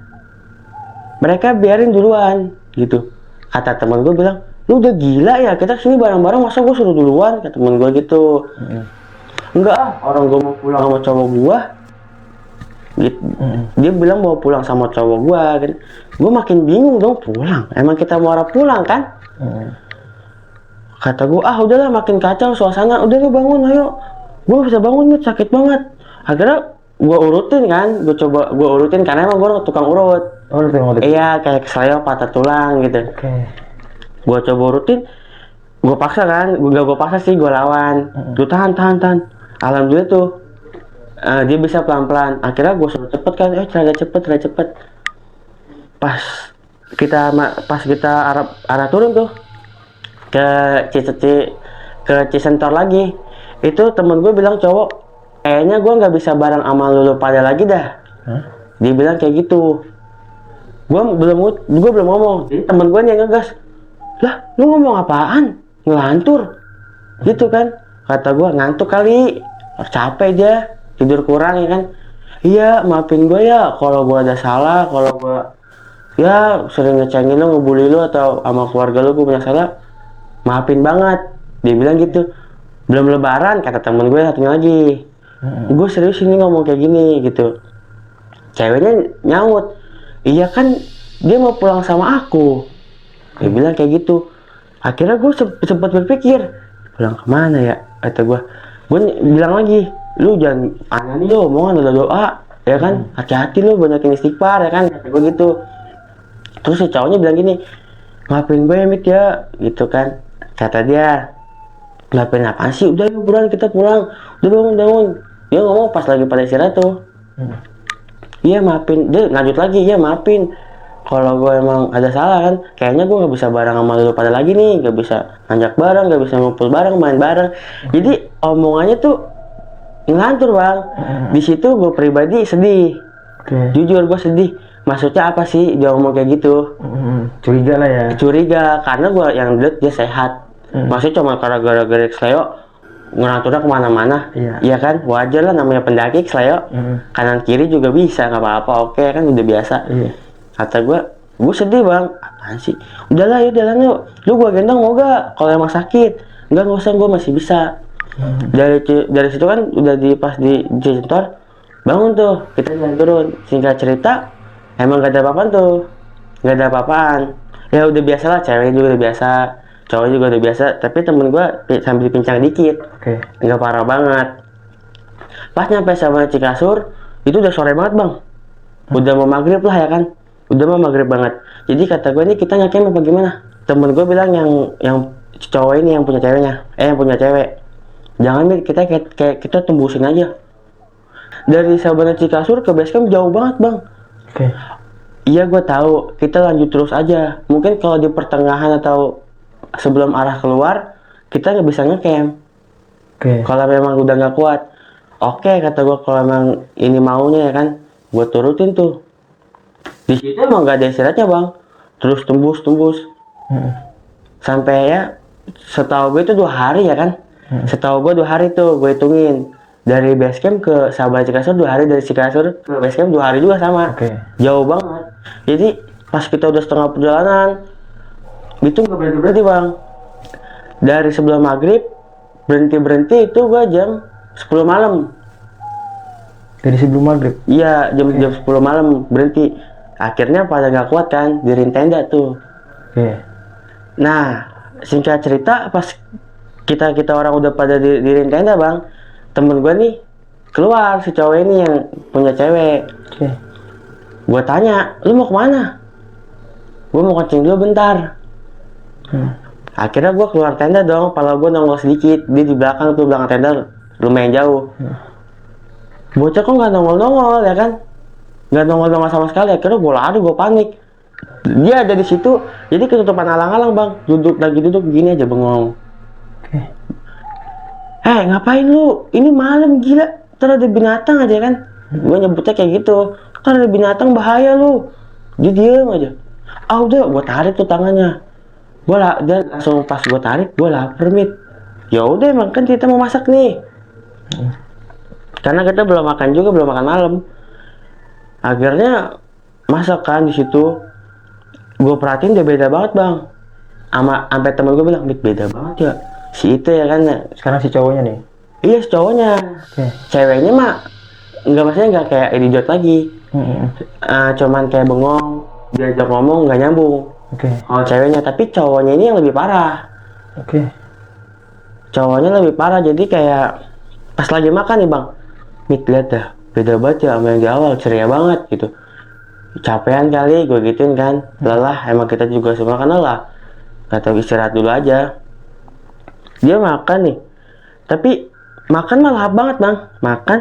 Mereka biarin duluan gitu. Kata teman gue bilang, lu udah gila ya, kita sini bareng-bareng masa gue suruh duluan, kata temen gue gitu. Enggak ah, orang gue mau pulang sama cowok gue gitu. Dia bilang mau pulang sama cowok gue kan. Gue makin bingung dong, pulang emang kita mau arah pulang kan. Kata gue, ah udahlah makin kacau suasana, udah lu bangun ayo. Gue bisa bangun nih, sakit banget. Akhirnya gue urutin kan, gue urutin karena emang gue tukang urut. Iya kayak kesleo patah tulang gitu. Gue coba urutin, gue paksa kan, gue paksa sih, gue lawan. Tuh tahan. Alhamdulillah tuh dia bisa pelan-pelan. Akhirnya gue suruh cepet kan, terlalu cepet. Pas kita arah turun tuh ke Cisentor lagi, itu temen gue bilang cowok, kayaknya gue nggak bisa bareng sama lu pada lagi dah. Dia bilang kayak gitu. Gue belum ngomong. Jadi temen gue yang ngegas. Lah, lu ngomong apaan? Ngelantur gitu kan. Kata gue, ngantuk kali, capek aja, tidur kurang ya kan. Iya, maafin gue ya kalau gue ada salah, kalau gue ya sering ngecengin lu, ngebully lu atau sama keluarga lu gue punya salah, maafin banget. Dia bilang gitu. Belum lebaran, kata temen gue satunya lagi. Gue serius ini ngomong kayak gini gitu. Ceweknya nyaut, iya kan dia mau pulang sama aku. Dia bilang kayak gitu. Akhirnya gue sempat berpikir, pulang kemana ya? Kata gue bilang lagi, lu jangan aneh nih, lu omongan udah doa ya kan, hati-hati lu, banyakin istighfar ya kan, kata gue gitu. Terus si cowoknya bilang gini, ngapain gue Mit ya gitu kan. Kata dia, ngapain apaan sih, udah yuk buruan kita pulang, udah bangun. Dia ngomong pas lagi pada istirahat tuh. Iya maafin, dia lanjut lagi, iya maafin kalau gue emang ada salah kan, kayaknya gue nggak bisa bareng sama lu pada lagi nih, nggak bisa nanjak bareng, nggak bisa ngumpul bareng, main bareng. Jadi omongannya tuh ngelantur bang. Di situ gue pribadi sedih. Jujur gue sedih. Maksudnya apa sih dia ngomong kayak gitu? Curiga lah ya. Curiga karena gue yang lihat dia sehat. Maksudnya cuma gara-gara kesleo ngelanturnya kemana-mana. Iya kan, wajar lah namanya pendaki kesleo. Kanan kiri juga bisa, nggak apa-apa, oke kan udah biasa. Kata gue sedih bang. Apaan sih? Udahlah yuk. Lu gue gendong mau gak? Kalau emang sakit? Enggak usah, gue masih bisa. Dari situ kan udah pas di Cisentor, bangun tuh, kita jalan turun. Singkat cerita, emang gak ada apa-apaan tuh. Gak ada apa-apaan. Ya udah biasa lah, ceweknya juga udah biasa, cowok juga udah biasa. Tapi temen gue sambil pincang dikit. Nggak parah banget. Pas nyampe sama Cikasur, itu udah sore banget bang. Udah mau maghrib lah ya kan. Udah mau maghrib banget. Jadi kata gue ini kita nyakem apa gimana? Temen gue bilang yang cowok ini yang punya ceweknya, yang punya cewek. Jangan nih kita tembusin aja. Dari Sabana Cikasur ke basecamp jauh banget bang. Iya gue tahu. Kita lanjut terus aja. Mungkin kalau di pertengahan atau sebelum arah keluar kita nggak bisa ngecamp. Kalau memang udah nggak kuat. Kata gue kalau memang ini maunya ya kan, gue turutin tuh. Di situ emang gak ada istirahatnya bang, terus tembus sampai ya setahu gue itu 2 hari ya kan. Setahu gue 2 hari tuh gue hitungin dari basecamp ke Sabana Cikasur 2 hari, dari Cikasur ke basecamp 2 hari juga sama. Jauh banget. Jadi pas kita udah setengah perjalanan itu nggak berhenti bang. Dari sebelum maghrib berhenti itu gue jam 10 malam. Dari sebelum maghrib? Iya, jam 10 malam berhenti. Akhirnya pada nggak kuat kan, diriin tenda tuh. Nah, singkat cerita pas kita orang udah pada diriin tenda bang, temen gue nih keluar, si cowok ini yang punya cewek. Gue tanya, lu mau kemana? Gue mau kencing dulu bentar. Akhirnya gue keluar tenda dong, pala gue nongol sedikit, dia di belakang tuh, belakang tenda lumayan jauh. Bocah kok nggak nongol-nongol ya kan, nggak nongol-nongol sama sekali. Akhirnya gue lari, gue panik. Dia ada di situ, jadi ketutupan alang-alang bang, duduk gini aja bengong. Ngapain lu? Ini malam gila, terus ada binatang aja kan. Gue nyebutnya kayak gitu, kan ada binatang bahaya lu. Dia diem aja. Udah, gue tarik tuh tangannya. Dia langsung pas gue tarik, gue lapar mit. Ya udah emang kan kita mau masak nih. Karena kita belum makan juga, belum makan malam. Akhirnya masak kan di situ. Gue perhatiin dia beda banget bang. Sampai temen gue bilang, beda banget ya. Si itu ya kan. Sekarang si cowoknya nih. Iya si cowoknya. Ceweknya mah maksudnya nggak kayak idiot lagi. Cuman kayak bengong, diajak ngomong nggak nyambung. Kalau ceweknya, tapi cowoknya ini yang lebih parah. Cowoknya lebih parah, jadi kayak pas lagi makan nih bang, lihat dah beda banget ya sama yang di awal, ceria banget gitu. Capean kali, gue gituin kan, lelah, emang kita juga semua kan lelah. Kata istirahat dulu aja. Dia makan nih, tapi makan malah lahap banget bang. Makan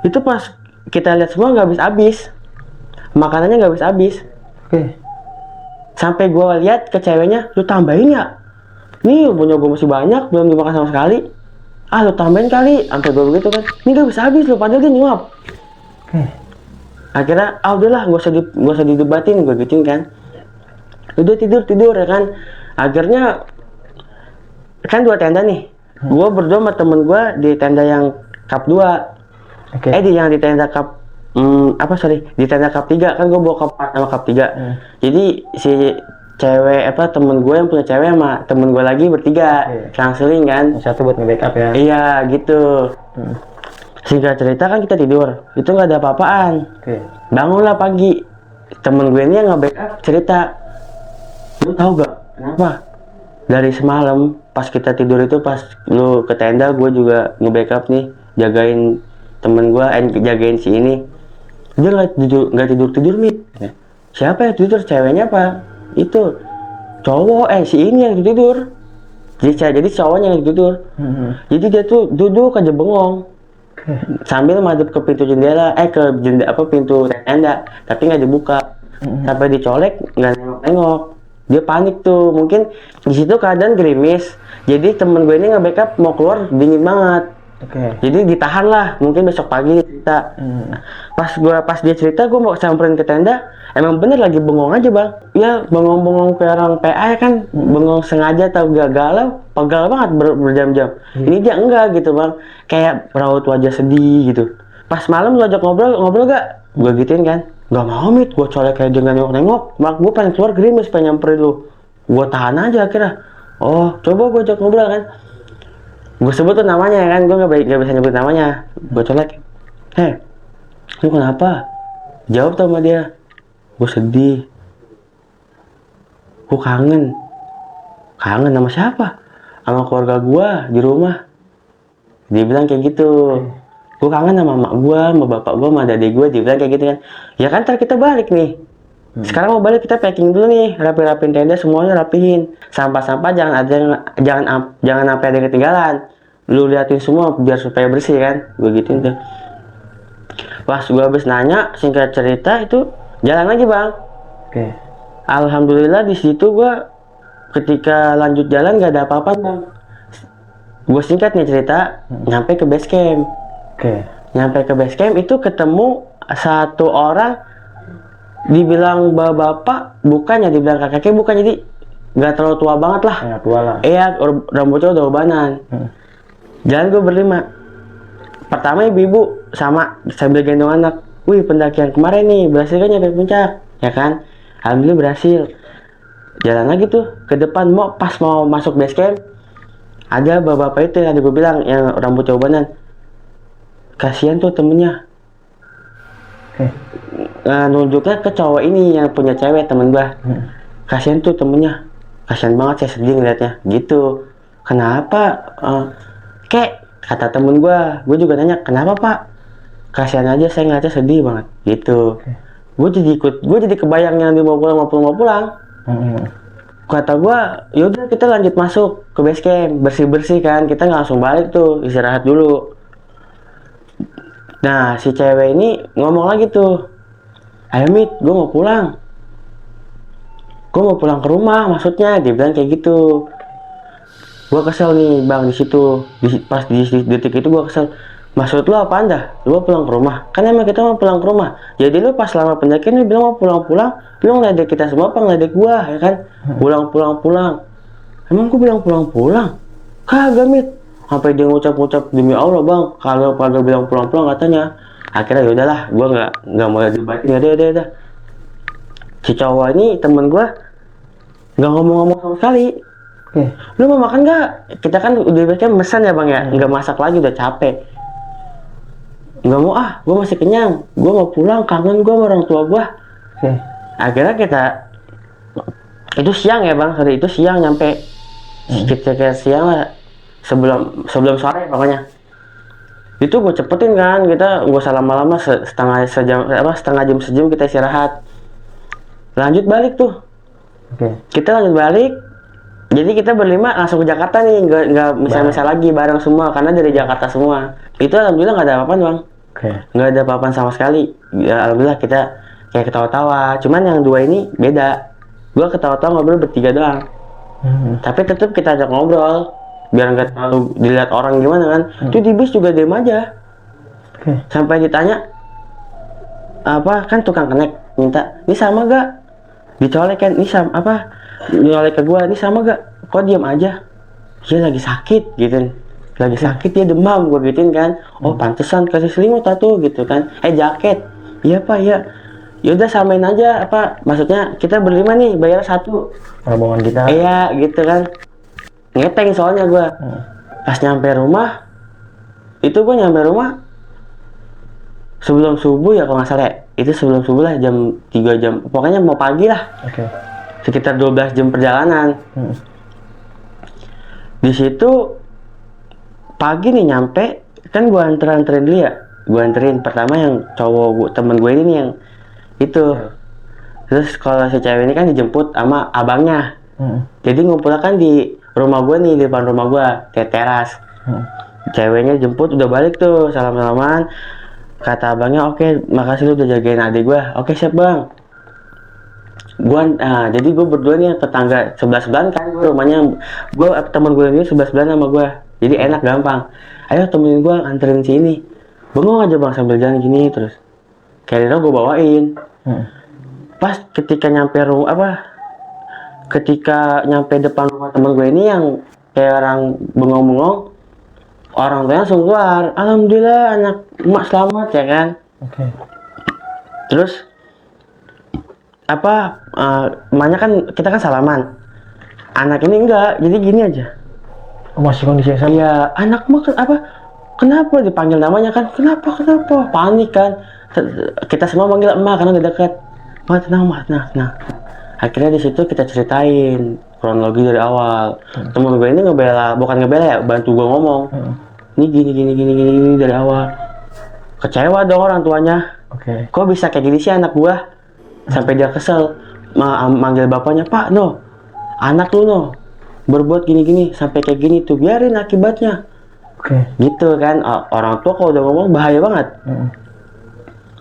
itu pas kita lihat semua nggak habis-habis, makanannya nggak habis-habis. Sampai gue lihat ke ceweknya, lu tambahin ya, nih punya gue masih banyak, belum dimakan sama sekali. Lu tambahin kali, sampai gue begitu kan, ini gak bisa habis lu, padahal dia nyuap. Akhirnya udahlah, gak usah didebatin, gue gituin kan. Udah tidur ya kan. Akhirnya kan 2 tenda nih, gue berdua sama temen gue di tenda yang cup 2. Di tenda cup di tenda cup 3 kan, gue bawa cup 4 sama cup 3. Jadi si cewek temen gue yang punya cewek sama temen gue lagi bertiga seling kan, satu buat nge-backup ya. Iya gitu. Singkat cerita kan kita tidur, itu nggak ada apa-apaan. Bangunlah pagi, temen gue ini yang nge-backup cerita, lu tahu gak kenapa dari semalam pas kita tidur itu, pas lu ke tenda gue juga nge-backup nih, jagain temen gue, jagain si ini, dia nggak tidur mit. Siapa yang tidur? Ceweknya apa? Itu cowok, si ini yang tidur. Jadi cowoknya yang tidur. Jadi dia tuh duduk aja bengong, sambil madep ke pintu jendela, pintu tenda, tapi nggak dibuka. Sampai dicolek nggak nengok-nengok. Dia panik tuh, mungkin di situ keadaan gerimis. Jadi temen gue ini nge-backup mau keluar dingin banget. Jadi ditahan lah, mungkin besok pagi cerita. Pas dia cerita, gue mau samperin ke tenda, emang bener lagi bengong aja bang. Ya bengong-bengong kayak orang PA ya kan, bengong sengaja atau galau, pegal banget berjam-jam. Ini dia enggak gitu bang, kayak raut wajah sedih gitu. Pas malam lo ajak ngobrol gak? Gue gituin kan, gak mau mit, gue colek kayak dia nengok-nengok. Mak gue pengen keluar gerimis, pengen nyamperin lu. Gue tahan aja akhirnya. Coba gue ajak ngobrol kan. Gue sebut tuh namanya ya kan, gue gak bisa nyebut namanya. Gue colek, lu kenapa? Jawab tuh sama dia, gue sedih, gue kangen sama siapa? Sama keluarga gue di rumah. Dia bilang kayak gitu. Gue kangen sama mak gue, sama bapak gue, sama adik gue. Dia bilang kayak gitu kan. Ya kan ntar kita balik nih. Sekarang mau balik, kita packing dulu nih, rapiin tenda, semuanya rapihin. Sampah-sampah jangan sampai ada yang ketinggalan. Lu liatin semua biar supaya bersih kan. Gue gituin tuh. Pas gue habis nanya, singkat cerita itu jalan lagi bang. Alhamdulillah di situ gue ketika lanjut jalan gak ada apa-apa bang. Gue singkat nih cerita, nyampe ke base camp. Nyampe ke base camp itu ketemu satu orang, dibilang bapak bukannya, dibilang kakek bukan, jadi nggak terlalu tua banget lah. Tua lah. Iya, rambutnya udah ubanan. Jalan gue berlima. Pertama ibu-ibu sama sambil gendong anak. Wih, pendakian kemarin nih berhasil kan nyampe puncak, ya kan? Alhamdulillah berhasil. Jalan lagi tuh ke depan, pas mau masuk base camp, ada bapak itu yang tadi gue bilang yang rambutnya ubanan. Kasihan tuh temennya. Nunjuknya ke cowok ini yang punya cewek, temen gue. Kasihan tuh temennya. Kasihan banget, saya sedih ngeliatnya. Gitu. Kenapa? Kayak kata temen gue juga nanya, kenapa pak? Kasihan aja, saya ngeliatnya sedih banget. Gitu. Gue jadi kebayang yang dia mau pulang. Kata gue, yaudah kita lanjut masuk ke base camp, bersih kan, kita nggak langsung balik tuh, istirahat dulu. Nah si cewek ini ngomong lagi tuh, ayo Mit, gue mau pulang ke rumah, maksudnya dia bilang kayak gitu. Gue kesel nih bang di situ, pas di detik itu gue kesel. Maksud lu apaan dah? Lu pulang ke rumah? Kan emang kita mau pulang ke rumah. Jadi lu pas selama pendakian lu bilang mau pulang-pulang, lu ngeledek kita semua apa ngeledek gua, ya kan? Pulang. Emang gua bilang pulang? Kagak Mit. Sampai dia ngucap-ngucap demi Allah bang, kalau pada bilang pulang-pulang katanya. Akhirnya ya udahlah, gua nggak mau debatin, ya udah. Si cowok ini temen gua nggak ngomong-ngomong sama sekali. Lu mau makan nggak? Kita kan udah biasanya pesan ya bang ya, nggak masak lagi, udah capek. Nggak mau gue masih kenyang, gue mau pulang, kangen gue sama orang tua gue. Akhirnya kita itu siang ya bang, hari itu siang nyampe sekitar siang lah, sebelum sore pokoknya. Itu gue cepetin kan, kita gue lama-lama setengah jam sejam kita istirahat, lanjut balik tuh. Kita lanjut balik, jadi kita berlima langsung ke Jakarta nih, nggak misal lagi bareng semua karena dari Jakarta semua. Itu alhamdulillah nggak ada apa-apa bang. Nggak ada apa-apa sama sekali ya, alhamdulillah. Kita kayak ketawa-tawa, cuman yang dua ini beda. Gua ketawa-tawa ngobrol bertiga doang, tapi tetap kita ajak ngobrol biar nggak terlalu dilihat orang gimana kan. Itu di bis juga diem aja. Sampai ditanya apa kan tukang kenek, minta ini sama gak, dicolek kan, ini sama apa, nyolek ke gua, ini sama gak, kok diem aja, dia lagi sakit gitu. Lagi sakit, dia demam, gue gituin kan. Oh pantesan kasih selimut tuh gitu kan, jaket. Iya pak, iya. Yaudah samain aja, apa maksudnya kita berlima nih bayar satu rombongan kita. Iya gitu kan. Ngeteng soalnya gue. Pas nyampe rumah, itu gue nyampe rumah sebelum subuh ya kalau nggak salah ya. Itu sebelum subuh lah, jam 3 jam, pokoknya mau pagi lah. Sekitar 12 jam perjalanan. Di situ pagi nih nyampe, kan gue anterin dia. Gue anterin pertama yang cowok temen gue ini yang itu. Terus kalau si cewek ini kan dijemput sama abangnya. Jadi ngumpulnya kan di rumah gue nih, di depan rumah gue, di teras. Ceweknya jemput, udah balik tuh, salam-salaman. Kata abangnya, oke, makasih lu udah jagain adik gue. Oke, siap bang. Jadi gue berdua nih tetangga sebelah-sebelahan kan, gue rumahnya, gue temen gue ini sebelah-sebelahan sama gue. Jadi enak, gampang. Ayo temenin gue anterin si ini. Bengong aja bang sambil jalan gini terus. Carrier gue bawain. Pas ketika nyampe depan rumah temen gue ini yang kayak orang bengong-bengong, orang tuanya langsung keluar. Alhamdulillah anak emak selamat ya kan. Terus emaknya kan, kita kan salaman. Anak ini enggak, jadi gini aja. Masih kondisi yang sama? Iya, anak mah kenapa dipanggil namanya kan, kenapa, panik kan. Kita semua manggil emak karena udah dekat. Tenang. Akhirnya di situ kita ceritain kronologi dari awal. Temen gue ini bukan ngebela ya, bantu gue ngomong. Ini gini dari awal. Kecewa dong orang tuanya. Kok bisa kayak gini sih anak gue? Sampai dia kesel, manggil bapaknya, Pak, anak lu berbuat gini sampai kayak gini tuh, biarin akibatnya. Gitu kan, orang tua kalau udah ngomong bahaya banget.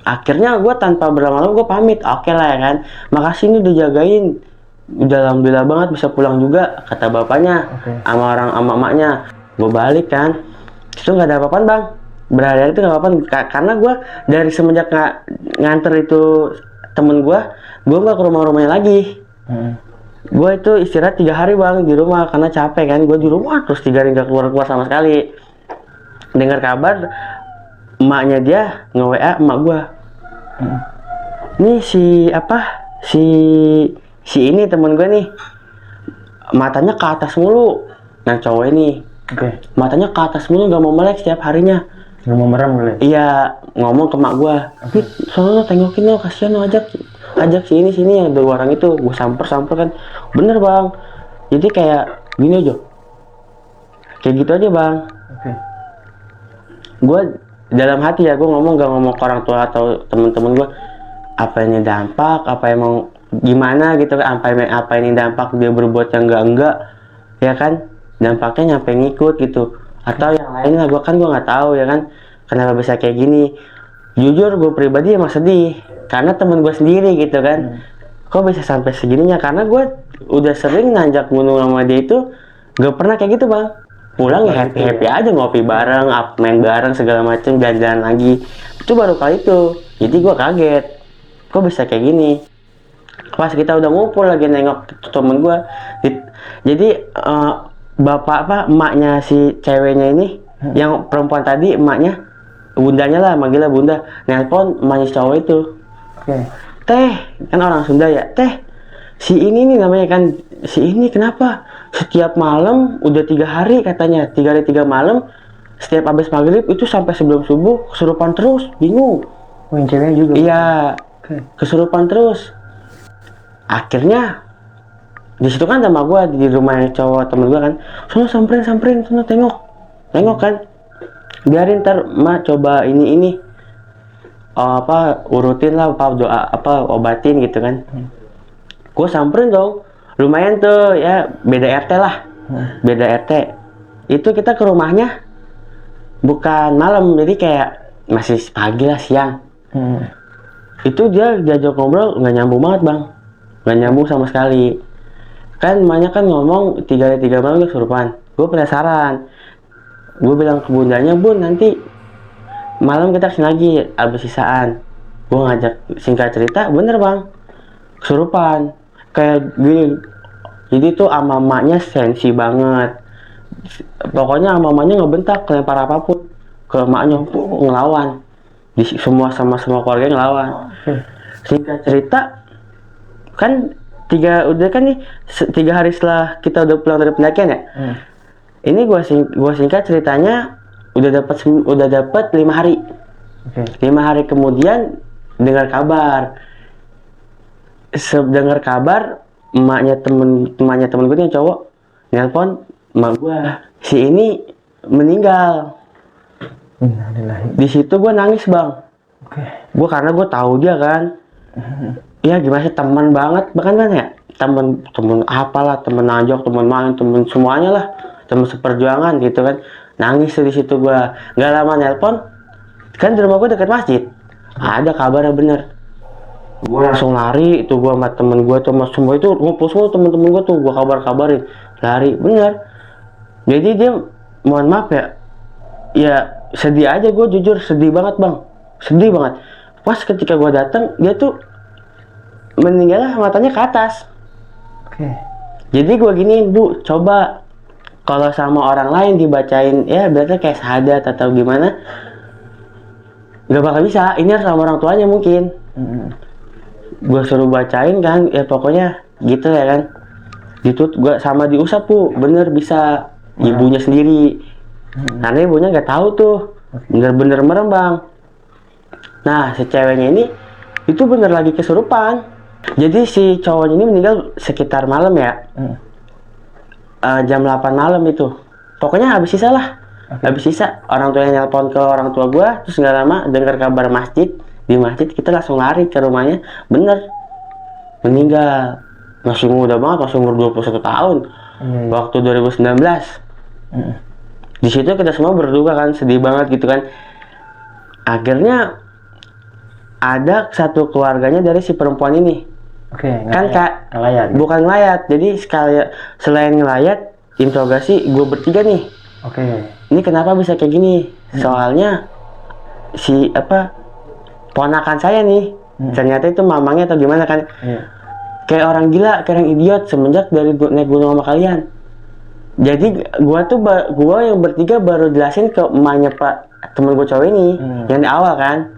Akhirnya gue tanpa berlama-lama gue pamit, oke lah ya kan, makasih nih udah jagain, udah alhamdulillah banget bisa pulang juga, kata bapaknya sama emaknya. Gue balik kan, itu nggak ada apa-apaan bang, berhari-hari itu nggak apa-apaan, karena gue dari semenjak nganter itu temen gue nggak ke rumahnya lagi. Gue itu istirahat 3 hari bang di rumah karena capek kan. Gue di rumah terus 3 hari nggak keluar sama sekali. Dengar kabar emaknya dia nge-WA emak gue. Nih si ini temen gue nih matanya ke atas mulu. Nah cowok ini matanya ke atas mulu, nggak mau melek setiap harinya. Nggak mau merem kali? Iya, ngomong ke emak gue. Soalnya tengokin lo, kasihan lo, ajak sini yang dua orang itu. Gue samper kan, bener bang. Jadi kayak gini aja, kayak gitu aja bang. Gue dalam hati ya, gue gak ngomong ke orang tua atau temen-temen gue apa ini dampak, apa emang gimana gitu kan, apa ini dampak dia berbuat yang enggak ya kan, dampaknya nyampe ngikut gitu atau yang lain lah. Gue nggak tahu ya kan. kenapa bisa kayak gini. Jujur gue pribadi emang sedih karena temen gue sendiri gitu kan. Kok bisa sampai segininya, karena gue udah sering nanjak gunung sama dia itu gak pernah kayak gitu bang. Pulang ya happy aja, ngopi bareng, main bareng segala macem, jalan-jalan lagi. Itu baru kali itu, jadi gue kaget kok bisa kayak gini. Pas kita udah ngumpul lagi nengok temen gue, jadi bapak apa emaknya si ceweknya ini, yang perempuan tadi, emaknya, bundanya lah, manggilnya bunda, nelpon emaknya si cowok itu. Teh, kan orang Sunda ya, teh, si ini nih namanya kan, si ini kenapa setiap malam udah 3 hari katanya, 3 hari 3 malam, setiap habis maghrib itu sampai sebelum subuh kesurupan terus, bingung. Oh, yang ceweknya juga? Iya, kesurupan terus. Akhirnya di situ kan sama gua di rumah yang cowok temen gua kan, sono samperin, sono tengok kan, biarin ntar mak coba ini urutin lah, apa doa, apa obatin gitu kan. Gue samperin dong, lumayan tuh ya, beda RT lah, beda RT. Itu kita ke rumahnya bukan malam, jadi kayak masih pagi lah, siang. Itu dia diajak ngobrol nggak nyambung banget bang, nggak nyambung sama sekali. Kan emaknya kan ngomong 3 hari 3 malam kesurupan. Gue penasaran, gue bilang ke bundanya, bun nanti malam kita kesini lagi abis sisaan. Gue ngajak, singkat cerita bener bang, kesurupan kayak gini. Jadi tuh ama emaknya sensi banget, pokoknya ama emaknya ngebentak, lempar apapun ke emaknya, ngelawan di semua, sama semua keluarga ngelawan. Singkat cerita kan udah kan nih 3 hari setelah kita udah pulang dari pendakian ya. Ini gua singkat ceritanya, udah dapat 5 hari. 5 hari kemudian dengar kabar emaknya temen gue yang cowok nelpon emak gue, si ini meninggal. Di situ gue nangis bang. Gue karena gue tahu dia kan, ya gimana sih, teman banget bahkan kan ya, temen apalah, temen najok, temen main, temen semuanya lah, temen seperjuangan gitu kan. Nangis di situ gue. Nggak lama nelpon, kan di rumah gue dekat masjid, ada kabarnya bener. Gue langsung lari, itu gue sama temen gue tuh, sama semua itu ngumpul semua temen-temen gue tuh, gue kabarin, lari bener. Jadi dia, mohon maaf ya sedih aja, gue jujur sedih banget bang, sedih banget. Pas ketika gue datang, dia tuh meninggal matanya ke atas. Jadi gue giniin, bu, coba kalau sama orang lain dibacain ya berarti kayak syahadat atau gimana, nggak bakal bisa, ini harus sama orang tuanya mungkin. Gue suruh bacain kan, ya pokoknya gitu ya kan. Gitu gue sama diusap, bu, bener bisa. Ibunya sendiri, karena ibunya nggak tahu tuh, bener-bener merem bang. Nah si ceweknya ini itu bener lagi kesurupan. Jadi si cowoknya ini meninggal sekitar malam ya, jam 8 malam itu. Pokoknya habis sisa lah. Habis sisa, orang tuanya nelpon ke orang tua gue, terus nggak lama dengar kabar masjid. Di masjid kita langsung lari ke rumahnya, bener meninggal. Masih muda banget, masih umur 21 tahun. Waktu 2019. Di situ kita semua berduka kan, sedih banget gitu kan. Akhirnya ada satu keluarganya dari si perempuan ini. Kan kak, bukan ngelayat. Jadi selain ngelayat, interogasi gue bertiga nih. Ini kenapa bisa kayak gini? Soalnya si ponakan saya nih, ternyata itu mamangnya atau gimana kan? Kayak orang gila, kayak orang idiot semenjak dari naik gunung sama kalian. Jadi gua yang bertiga baru jelasin ke emaknya pak temen gue cowok ini, yang di awal kan.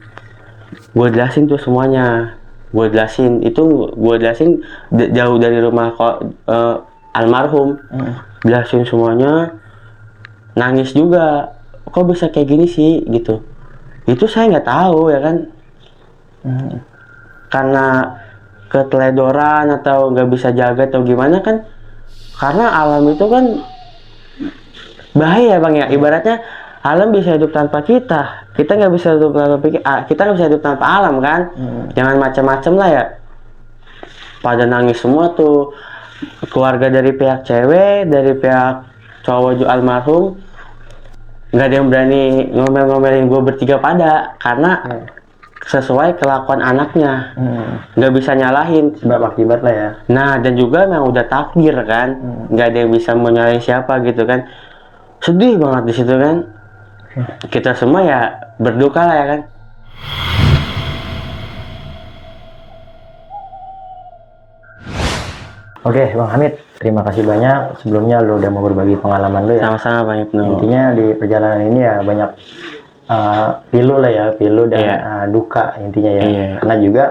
Gue jelasin tuh semuanya, gue jelasin jauh dari rumah almarhum, jelasin semuanya. Nangis juga, kok bisa kayak gini sih gitu. Itu saya nggak tahu ya kan, karena keteledoran atau nggak bisa jaga atau gimana kan. Karena alam itu kan bahaya bang ya, ibaratnya alam bisa hidup tanpa kita nggak bisa hidup tanpa kita nggak bisa hidup tanpa alam kan. Jangan macam-macam lah ya. Pada nangis semua tuh, keluarga dari pihak cewek, dari pihak cowok almarhum nggak ada yang berani ngomel-ngomelin gue bertiga pada, karena sesuai kelakuan anaknya, nggak bisa nyalahin. Sebab akibat lah ya. Nah, dan juga memang udah takdir kan, nggak ada yang bisa menyalahin siapa gitu kan. Sedih banget di situ kan. Kita semua ya berduka lah ya kan. Oke, Bang Hamid, terima kasih banyak. Sebelumnya lo udah mau berbagi pengalaman lo ya. Sama-sama Bang Ibnu. Intinya di perjalanan ini ya banyak pilu lah ya, pilu dan duka intinya ya. Iya. Karena juga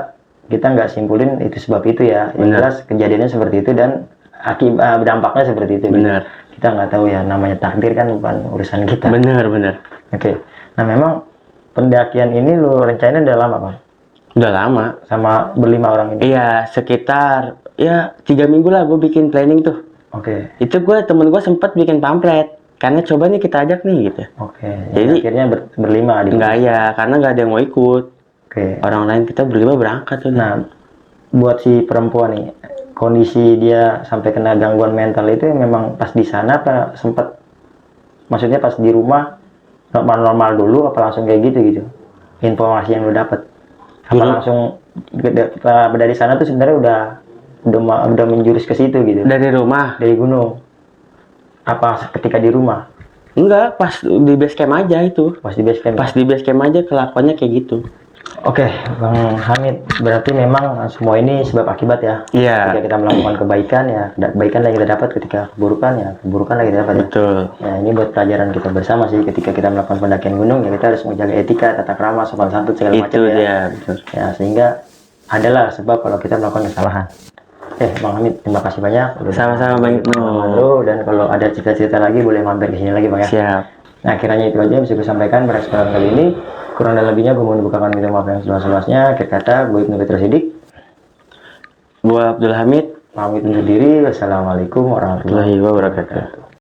kita nggak simpulin itu sebab itu ya. Yang jelas kejadiannya seperti itu dan akibat dampaknya seperti itu. Benar. Kita nggak tahu ya, namanya takdir kan bukan urusan kita. Benar. Oke. Nah memang pendakian ini lo rencanain udah lama Bang? Udah lama. Sama berlima orang ini? Iya, sekitar ya 3 minggu lah gue bikin planning tuh. Oke. Itu temen gue sempat bikin pamflet. Karena coba nih kita ajak nih gitu. Oke. Jadi akhirnya berlima di. Enggak ya, karena nggak ada yang mau ikut. Oke. Orang lain kita berlima berangkat tuh. Nah, buat si perempuan nih, kondisi dia sampai kena gangguan mental itu memang pas di sana apa sempat, maksudnya pas di rumah normal dulu apa langsung kayak gitu? Informasi yang lo dapet. Apa langsung dari sana tuh sebenarnya udah menjurus ke situ gitu? Dari rumah? Dari gunung. Apa ketika di rumah? Enggak, pas di base camp aja itu. Pas di base camp? Pas di base camp aja kelakuannya kayak gitu. Oke, Bang Hamid, berarti memang semua ini sebab akibat ya? Iya. Ketika kita melakukan kebaikan ya, kebaikan lagi kita dapat, ketika keburukan ya, keburukan lagi kita dapat ya? Betul. Ya, ini buat pelajaran kita bersama sih, ketika kita melakukan pendakian gunung ya kita harus menjaga etika, tata krama, sopan santun segala macam ya. Itu dia, betul. Ya, sehingga adalah sebab kalau kita melakukan kesalahan. Bang Hamid, terima kasih banyak. Sama-sama Bang Ibnu. Dan kalau ada cerita-cerita lagi boleh mampir ke sini lagi Bang ya. Siap. Nah, kiranya itu aja yang bisa gue sampaikan pada kesempatan kali ini. Kurang dan lebihnya gue mohon dibukakan minta maaf yang seluas-luasnya. Akhir kata, gue Ibnu Petrus Sidik. Gue Abdul Hamid. Pamit undur diri. Wassalamualaikum warahmatullahi Wabarakatuh.